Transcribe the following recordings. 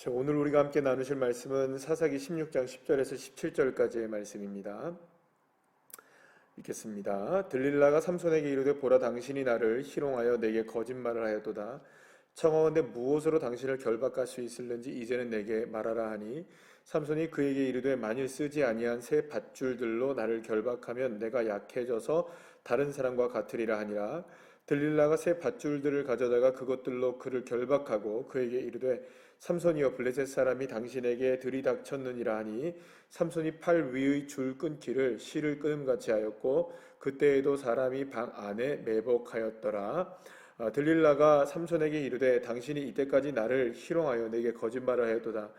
자, 오늘 우리가 함께 나누실 말씀은 사사기 16장 10절에서 17절까지의 말씀입니다. 읽겠습니다. 들릴라가 삼손에게 이르되 보라, 당신이 나를 희롱하여 내게 거짓말을 하였도다. 청하건대 무엇으로 당신을 결박할 수 있을는지 이제는 내게 말하라 하니, 삼손이 그에게 이르되 만일 쓰지 아니한 새 밧줄들로 나를 결박하면 내가 약해져서 다른 사람과 같으리라 하니라. 들릴라가 새 밧줄들을 가져다가 그것들로 그를 결박하고 그에게 이르되 삼손이여, 블레셋 사람이 당신에게 들이닥쳤느니라 하니, 삼손이 팔 위의 줄 끊기를 실을 끊음같이 하였고 그때에도 사람이 방 안에 매복하였더라. 들릴라가 삼손에게 이르되 당신이 이때까지 나를 희롱하여 내게 거짓말을 하였도다.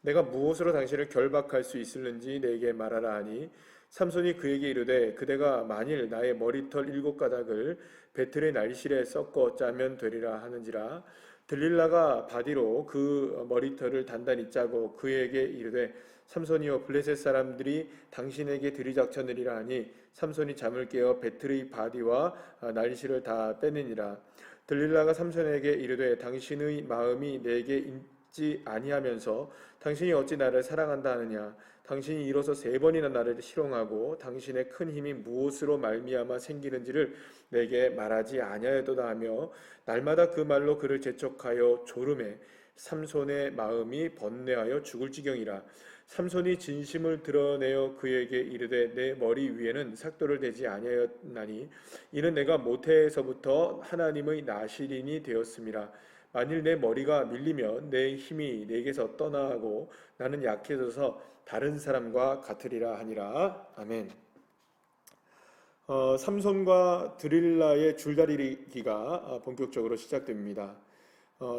내가 무엇으로 당신을 결박할 수 있을는지 내게 말하라 하니, 삼손이 그에게 이르되 그대가 만일 나의 머리털 7가닥을 배틀의 날실에 섞어 짜면 되리라 하는지라. 들릴라가 바디로 그 머리털을 단단히 짜고 그에게 이르되 삼손이여, 블레셋 사람들이 당신에게 들이닥쳤느니라 하니, 삼손이 잠을 깨어 배틀의 바디와 날실을 다 빼느니라. 들릴라가 삼손에게 이르되 당신의 마음이 내게 있지 아니하면서 당신이 어찌 나를 사랑한다 하느냐. 당신이 이로써 3번이나 나를 희롱하고 당신의 큰 힘이 무엇으로 말미암아 생기는지를 내게 말하지 아니하였도다 하며 날마다 그 말로 그를 재촉하여 조름해 삼손의 마음이 번뇌하여 죽을 지경이라. 삼손이 진심을 드러내어 그에게 이르되 내 머리 위에는 삭도를 대지 아니하였나니 이는 내가 모태에서부터 하나님의 나시린이 되었음이라. 만일 내 머리가 밀리면 내 힘이 내게서 떠나고 나는 약해져서 다른 사람과 같으리라 하니라. 아멘. 삼손과 들릴라의 줄다리기가 본격적으로 시작됩니다.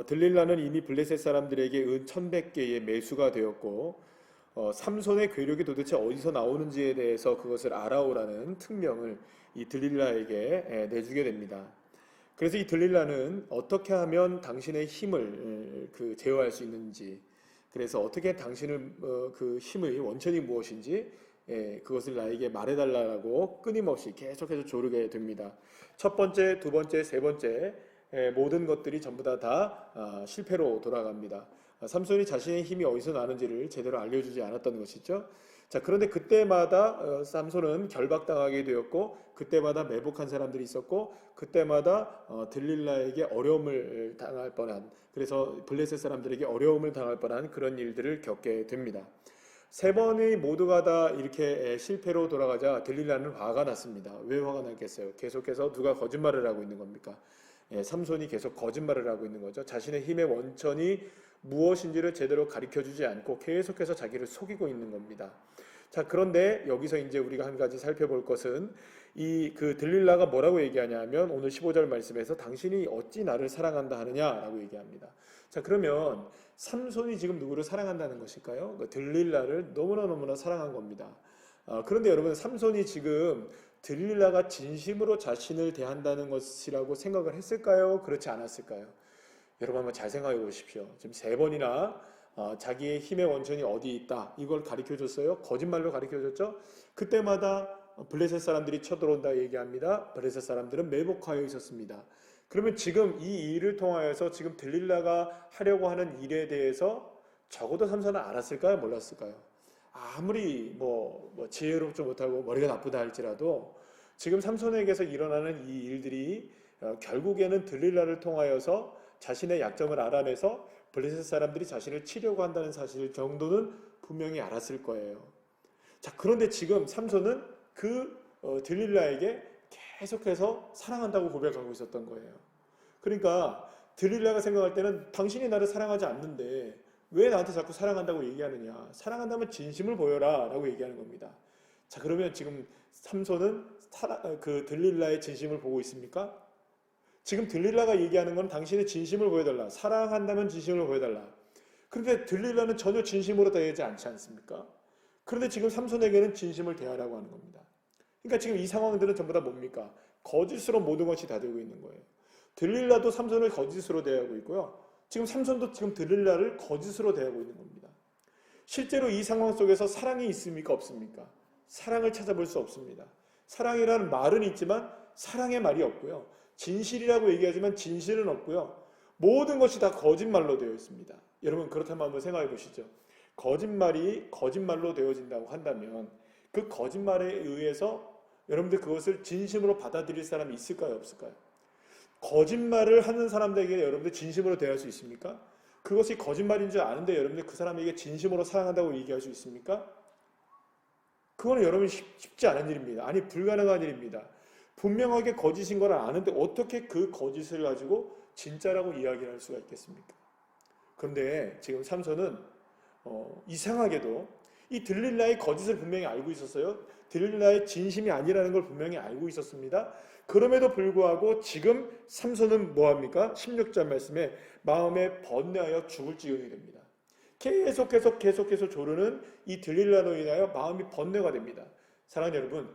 들릴라는 이미 블레셋 사람들에게 은 1100개의 매수가 되었고, 삼손의 괴력이 도대체 어디서 나오는지에 대해서 그것을 알아오라는 특명을 이 들릴라에게 내주게 됩니다. 그래서 이 들릴라는 어떻게 하면 당신의 힘을 제어할 수 있는지, 그래서 어떻게 당신을 그 힘의 원천이 무엇인지 그것을 나에게 말해달라고 끊임없이 계속해서 조르게 됩니다. 첫 번째, 두 번째, 세 번째 모든 것들이 전부 다 실패로 돌아갑니다. 삼손이 자신의 힘이 어디서 나는지를 제대로 알려주지 않았던 것이죠. 자, 그런데 그때마다 삼손은 결박당하게 되었고, 그때마다 매복한 사람들이 있었고, 그때마다 들릴라에게 어려움을 당할 뻔한, 그래서 블레셋 사람들에게 어려움을 당할 뻔한 그런 일들을 겪게 됩니다. 3번이 모두가 다 이렇게 실패로 돌아가자 들릴라는 화가 났습니다. 왜 화가 났겠어요? 계속해서 누가 거짓말을 하고 있는 겁니까? 삼손이 계속 거짓말을 하고 있는 거죠. 자신의 힘의 원천이 무엇인지를 제대로 가르쳐주지 않고 계속해서 자기를 속이고 있는 겁니다. 자, 그런데 여기서 이제 우리가 한 가지 살펴볼 것은 그 들릴라가 뭐라고 얘기하냐면 오늘 15절 말씀에서 당신이 어찌 나를 사랑한다 하느냐라고 얘기합니다. 자, 그러면 삼손이 지금 누구를 사랑한다는 것일까요? 들릴라를 너무나 사랑한 겁니다. 그런데 여러분, 삼손이 지금 들릴라가 진심으로 자신을 대한다는 것이라고 생각을 했을까요? 그렇지 않았을까요? 여러분 한번 잘 생각해 보십시오. 지금 3번이나 자기의 힘의 원천이 어디 있다 이걸 가르쳐줬어요. 거짓말로 가르쳐줬죠. 그때마다 블레셋 사람들이 쳐들어온다 얘기합니다. 블레셋 사람들은 매복하여 있었습니다. 그러면 지금 이 일을 통하여서 지금 들릴라가 하려고 하는 일에 대해서 적어도 삼손은 알았을까요? 몰랐을까요? 아무리 지혜롭지 못하고 머리가 나쁘다 할지라도 지금 삼손에게서 일어나는 이 일들이 결국에는 들릴라를 통하여서 자신의 약점을 알아내서 블레셋 사람들이 자신을 치려고 한다는 사실 정도는 분명히 알았을 거예요. 자, 그런데 지금 삼손은 들릴라에게 계속해서 사랑한다고 고백하고 있었던 거예요. 그러니까 들릴라가 생각할 때는 당신이 나를 사랑하지 않는데 왜 나한테 자꾸 사랑한다고 얘기하느냐. 사랑한다면 진심을 보여라 라고 얘기하는 겁니다. 자, 그러면 지금 삼손은 들릴라의 진심을 보고 있습니까? 지금 들릴라가 얘기하는 건 당신의 진심을 보여달라. 사랑한다면 진심을 보여달라. 그런데 들릴라는 전혀 진심으로 대하지 않지 않습니까? 그런데 지금 삼손에게는 진심을 대하라고 하는 겁니다. 그러니까 지금 이 상황들은 전부 다 뭡니까? 거짓으로 모든 것이 다 되고 있는 거예요. 들릴라도 삼손을 거짓으로 대하고 있고요. 지금 삼손도 지금 들릴라를 거짓으로 대하고 있는 겁니다. 실제로 이 상황 속에서 사랑이 있습니까? 없습니까? 사랑을 찾아볼 수 없습니다. 사랑이라는 말은 있지만 사랑의 말이 없고요. 진실이라고 얘기하지만 진실은 없고요. 모든 것이 다 거짓말로 되어 있습니다. 여러분 그렇다면 한번 생각해 보시죠. 거짓말이 거짓말로 되어진다고 한다면 그 거짓말에 의해서 여러분들 그것을 진심으로 받아들일 사람이 있을까요? 없을까요? 거짓말을 하는 사람들에게 여러분들 진심으로 대할 수 있습니까? 그것이 거짓말인 줄 아는데 여러분들 그 사람에게 진심으로 사랑한다고 얘기할 수 있습니까? 그거는 여러분 쉽지 않은 일입니다. 아니 불가능한 일입니다. 분명하게 거짓인 걸 아는데 어떻게 그 거짓을 가지고 진짜라고 이야기할 수가 있겠습니까? 그런데 지금 삼손은 이상하게도 이 들릴라의 거짓을 분명히 알고 있었어요. 들릴라의 진심이 아니라는 걸 분명히 알고 있었습니다. 그럼에도 불구하고 지금 삼손은 뭐합니까? 16절 말씀에 마음에 번뇌하여 죽을 지경이 됩니다. 계속해서 조르는 이 들릴라로 인하여 마음이 번뇌가 됩니다. 사랑하는 여러분,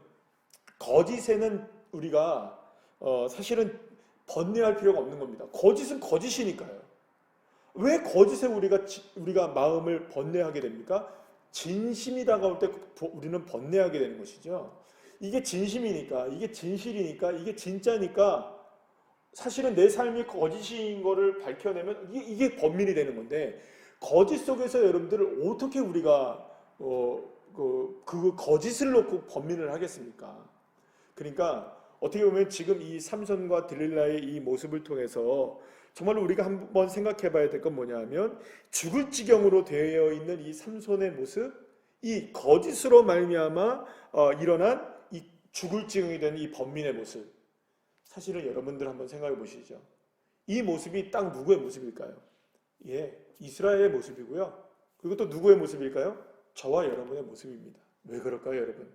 거짓에는 우리가 사실은 번뇌할 필요가 없는 겁니다. 거짓은 거짓이니까요. 왜 거짓에 우리가 마음을 번뇌하게 됩니까? 진심이 다가올 때 우리는 번뇌하게 되는 것이죠. 이게 진심이니까, 이게 진실이니까, 이게 진짜니까 사실은 내 삶이 거짓인 거를 밝혀내면 이게 번민이 되는 건데 거짓 속에서 여러분들을 어떻게 우리가 그 거짓을 놓고 번민을 하겠습니까? 그러니까 어떻게 보면 지금 이 삼손과 들릴라의 이 모습을 통해서 정말로 우리가 한번 생각해 봐야 될 건 뭐냐면 죽을 지경으로 되어 있는 이 삼손의 모습, 이 거짓으로 말미암아 일어난 이 죽을 지경이 된 이 번민의 모습, 사실은 여러분들 한번 생각해 보시죠. 이 모습이 딱 누구의 모습일까요? 예, 이스라엘의 모습이고요. 그리고 또 누구의 모습일까요? 저와 여러분의 모습입니다. 왜 그럴까요, 여러분?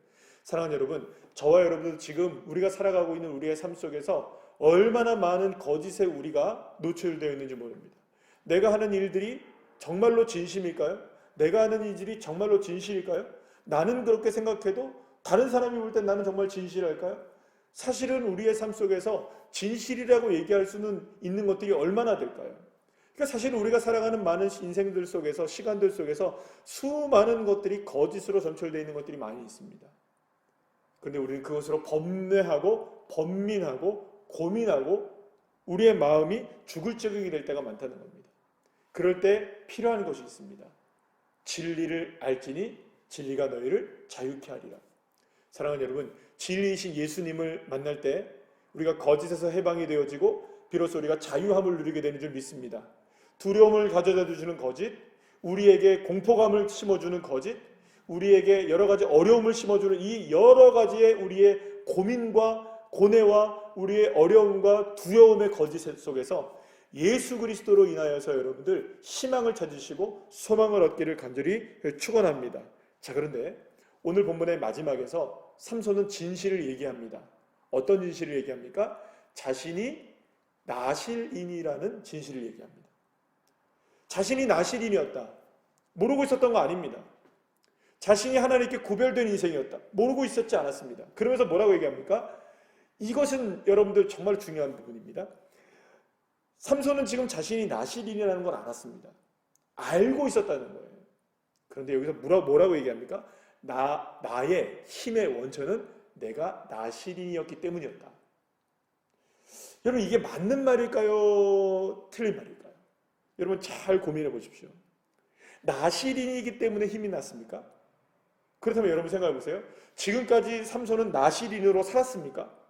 사랑하는 여러분, 저와 여러분도 지금 우리가 살아가고 있는 우리의 삶 속에서 얼마나 많은 거짓에 우리가 노출되어 있는지 모릅니다. 내가 하는 일들이 정말로 진심일까요? 내가 하는 일들이 정말로 진실일까요? 나는 그렇게 생각해도 다른 사람이 볼 땐 나는 정말 진실할까요? 사실은 우리의 삶 속에서 진실이라고 얘기할 수는 있는 것들이 얼마나 될까요? 그러니까 사실 우리가 살아가는 많은 인생들 속에서, 시간들 속에서 수많은 것들이 거짓으로 점철되어 있는 것들이 많이 있습니다. 그런데 우리는 그것으로 번뇌하고 번민하고 고민하고 우리의 마음이 죽을 지경이 될 때가 많다는 겁니다. 그럴 때 필요한 것이 있습니다. 진리를 알지니 진리가 너희를 자유케 하리라. 사랑하는 여러분, 진리이신 예수님을 만날 때 우리가 거짓에서 해방이 되어지고 비로소 우리가 자유함을 누리게 되는 줄 믿습니다. 두려움을 가져다 주시는 거짓, 우리에게 공포감을 심어주는 거짓, 우리에게 여러 가지 어려움을 심어주는 이 여러 가지의 우리의 고민과 고뇌와 우리의 어려움과 두려움의 거짓 속에서 예수 그리스도로 인하여서 여러분들 희망을 찾으시고 소망을 얻기를 간절히 축원합니다. 자, 그런데 오늘 본문의 마지막에서 삼손은 진실을 얘기합니다. 어떤 진실을 얘기합니까? 자신이 나실인이라는 진실을 얘기합니다. 자신이 나실인이었다. 모르고 있었던 거 아닙니다. 자신이 하나님께 구별된 인생이었다. 모르고 있었지 않았습니다. 그러면서 뭐라고 얘기합니까? 이것은 여러분들 정말 중요한 부분입니다. 삼손은 지금 자신이 나실인이라는 걸 알았습니다. 알고 있었다는 거예요. 그런데 여기서 뭐라고 얘기합니까? 나의 힘의 원천은 내가 나실인이었기 때문이었다. 여러분, 이게 맞는 말일까요? 틀린 말일까요? 여러분 잘 고민해 보십시오. 나실인이기 때문에 힘이 났습니까? 그렇다면 여러분 생각해 보세요. 지금까지 삼손은 나실인으로 살았습니까?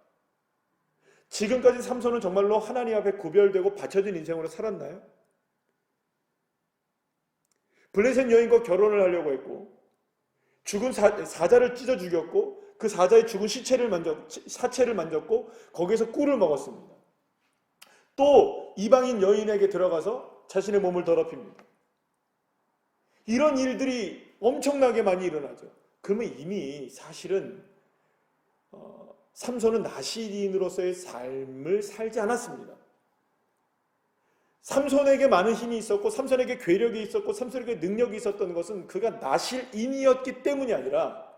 지금까지 삼손은 정말로 하나님 앞에 구별되고 바쳐진 인생으로 살았나요? 블레셋 여인과 결혼을 하려고 했고 죽은 사자를 찢어 죽였고 그 사자의 죽은 사체를 만졌고 거기에서 꿀을 먹었습니다. 또 이방인 여인에게 들어가서 자신의 몸을 더럽힙니다. 이런 일들이 엄청나게 많이 일어나죠. 그러면 이미 사실은 삼손은 나실인으로서의 삶을 살지 않았습니다. 삼손에게 많은 힘이 있었고 삼손에게 괴력이 있었고 삼손에게 능력이 있었던 것은 그가 나실인이었기 때문이 아니라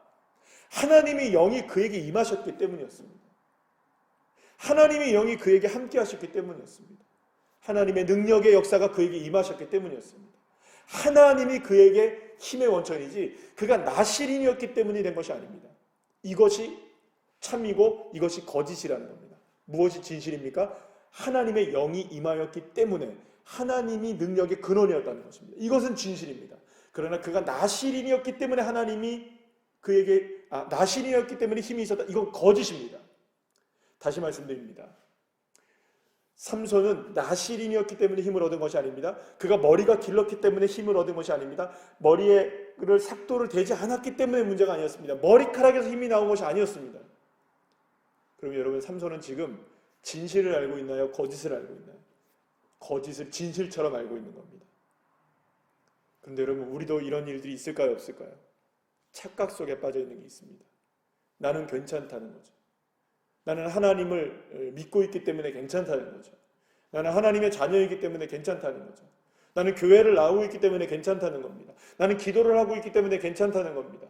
하나님의 영이 그에게 임하셨기 때문이었습니다. 하나님의 영이 그에게 함께 하셨기 때문이었습니다. 하나님의 능력의 역사가 그에게 임하셨기 때문이었습니다. 하나님이 그에게 힘의 원천이지 그가 나실인이었기 때문이 된 것이 아닙니다. 이것이 참이고 이것이 거짓이라는 겁니다. 무엇이 진실입니까? 하나님의 영이 임하였기 때문에 하나님이 능력의 근원이었다는 것입니다. 이것은 진실입니다. 그러나 그가 나실인이었기 때문에 하나님이 그에게 나실인이었기 때문에 힘이 있었다. 이건 거짓입니다. 다시 말씀드립니다. 삼손은 나실인이었기 때문에 힘을 얻은 것이 아닙니다. 그가 머리가 길렀기 때문에 힘을 얻은 것이 아닙니다. 머리에를 삭도를 대지 않았기 때문에 문제가 아니었습니다. 머리카락에서 힘이 나온 것이 아니었습니다. 그러면 여러분, 삼손은 지금 진실을 알고 있나요? 거짓을 알고 있나요? 거짓을 진실처럼 알고 있는 겁니다. 그런데 여러분, 우리도 이런 일들이 있을까요? 없을까요? 착각 속에 빠져 있는 게 있습니다. 나는 괜찮다는 거죠. 나는 하나님을 믿고 있기 때문에 괜찮다는 거죠. 나는 하나님의 자녀이기 때문에 괜찮다는 거죠. 나는 교회를 나오고 있기 때문에 괜찮다는 겁니다. 나는 기도를 하고 있기 때문에 괜찮다는 겁니다.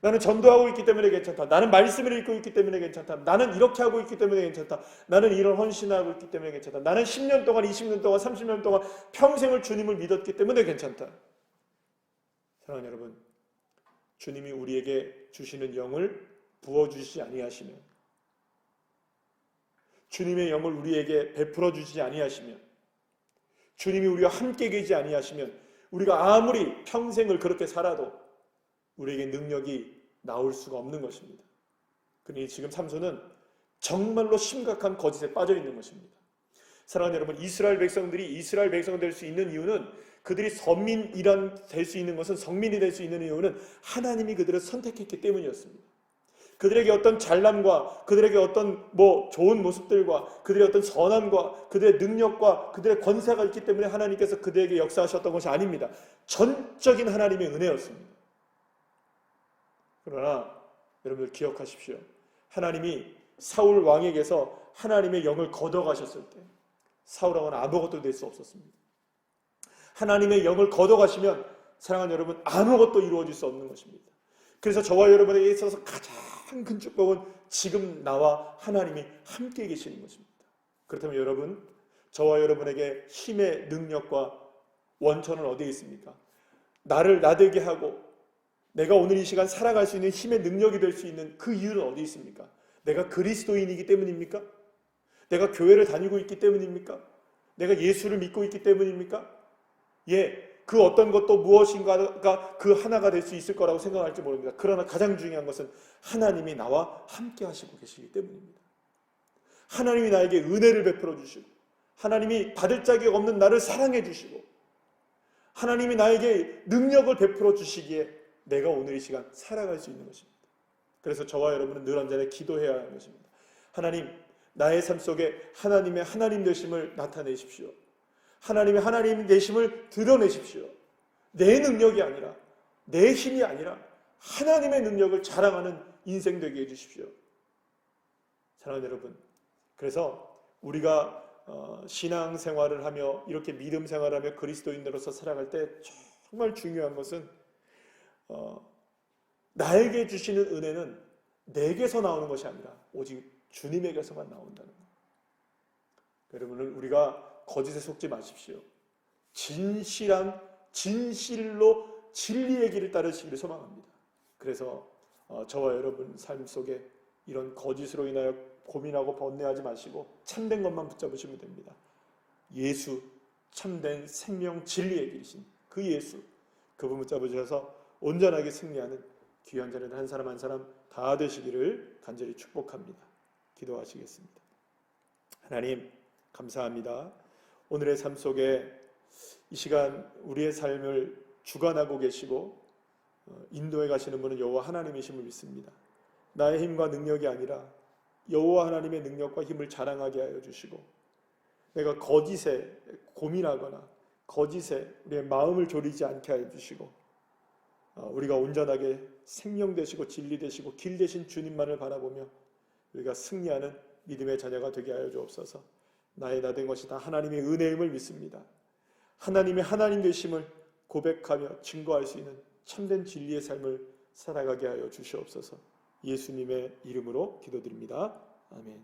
나는 전도하고 있기 때문에 괜찮다. 나는 말씀을 읽고 있기 때문에 괜찮다. 나는 이렇게 하고 있기 때문에 괜찮다. 나는 이런 헌신하고 있기 때문에 괜찮다. 나는 10년 동안, 20년 동안, 30년 동안 평생을 주님을 믿었기 때문에 괜찮다. 사랑하는 여러분, 주님이 우리에게 주시는 영을 부어주시지 아니하시면, 주님의 영을 우리에게 베풀어 주시지 아니하시면, 주님이 우리와 함께 계시지 아니하시면 우리가 아무리 평생을 그렇게 살아도 우리에게 능력이 나올 수가 없는 것입니다. 그러니 지금 삼손은 정말로 심각한 거짓에 빠져 있는 것입니다. 사랑하는 여러분, 이스라엘 백성들이 이스라엘 백성 될 수 있는 이유는, 그들이 선민이란 될 수 있는 것은, 성민이 될 수 있는 이유는 하나님이 그들을 선택했기 때문이었습니다. 그들에게 어떤 잘남과 그들에게 어떤 좋은 모습들과 그들의 어떤 선함과 그들의 능력과 그들의 권세가 있기 때문에 하나님께서 그들에게 역사하셨던 것이 아닙니다. 전적인 하나님의 은혜였습니다. 그러나 여러분들 기억하십시오. 하나님이 사울 왕에게서 하나님의 영을 걷어가셨을 때 사울 왕은 아무것도 될 수 없었습니다. 하나님의 영을 걷어가시면, 사랑하는 여러분, 아무것도 이루어질 수 없는 것입니다. 그래서 저와 여러분에게 있어서 가장 큰 축복은 지금 나와 하나님이 함께 계시는 것입니다. 그렇다면 여러분, 저와 여러분에게 힘의 능력과 원천은 어디에 있습니까? 나를 나되게 하고 내가 오늘 이 시간 살아갈 수 있는 힘의 능력이 될 수 있는 그 이유는 어디 있습니까? 내가 그리스도인이기 때문입니까? 내가 교회를 다니고 있기 때문입니까? 내가 예수를 믿고 있기 때문입니까? 그 어떤 것도 무엇인가가 그 하나가 될 수 있을 거라고 생각할지 모릅니다. 그러나 가장 중요한 것은 하나님이 나와 함께 하시고 계시기 때문입니다. 하나님이 나에게 은혜를 베풀어 주시고, 하나님이 받을 자격 없는 나를 사랑해 주시고, 하나님이 나에게 능력을 베풀어 주시기에 내가 오늘 이 시간 살아갈 수 있는 것입니다. 그래서 저와 여러분은 늘 언제나 기도해야 하는 것입니다. 하나님, 나의 삶 속에 하나님의 하나님 되심을 나타내십시오. 하나님의 하나님 되심을 드러내십시오. 내 능력이 아니라, 내 힘이 아니라 하나님의 능력을 자랑하는 인생 되게 해주십시오. 사랑하는 여러분, 그래서 우리가 신앙생활을 하며 이렇게 믿음 생활하며 그리스도인으로서 살아갈 때 정말 중요한 것은 나에게 주시는 은혜는 내게서 나오는 것이 아니라 오직 주님에게서만 나온다는 것. 여러분은 우리가 거짓에 속지 마십시오. 진실로 진리의 길을 따르시기를 소망합니다. 그래서 저와 여러분 삶 속에 이런 거짓으로 인하여 고민하고 번뇌하지 마시고 참된 것만 붙잡으시면 됩니다. 예수, 참된 생명 진리의 길이신 그 예수, 그분 붙잡으셔서 온전하게 승리하는 귀한 자는 한 사람 한 사람 다 되시기를 간절히 축복합니다. 기도하시겠습니다. 하나님, 감사합니다. 오늘의 삶 속에 이 시간 우리의 삶을 주관하고 계시고 인도해 가시는 분은 여호와 하나님이심을 믿습니다. 나의 힘과 능력이 아니라 여호와 하나님의 능력과 힘을 자랑하게 하여 주시고, 내가 거짓에 고민하거나 거짓에 우리의 마음을 졸이지 않게 하여 주시고, 우리가 온전하게 생명 되시고 진리 되시고 길 되신 주님만을 바라보며 우리가 승리하는 믿음의 자녀가 되게 하여 주옵소서. 나의 나 된 것이 다 하나님의 은혜임을 믿습니다. 하나님의 하나님 되심을 고백하며 증거할 수 있는 참된 진리의 삶을 살아가게 하여 주시옵소서. 예수님의 이름으로 기도드립니다. 아멘.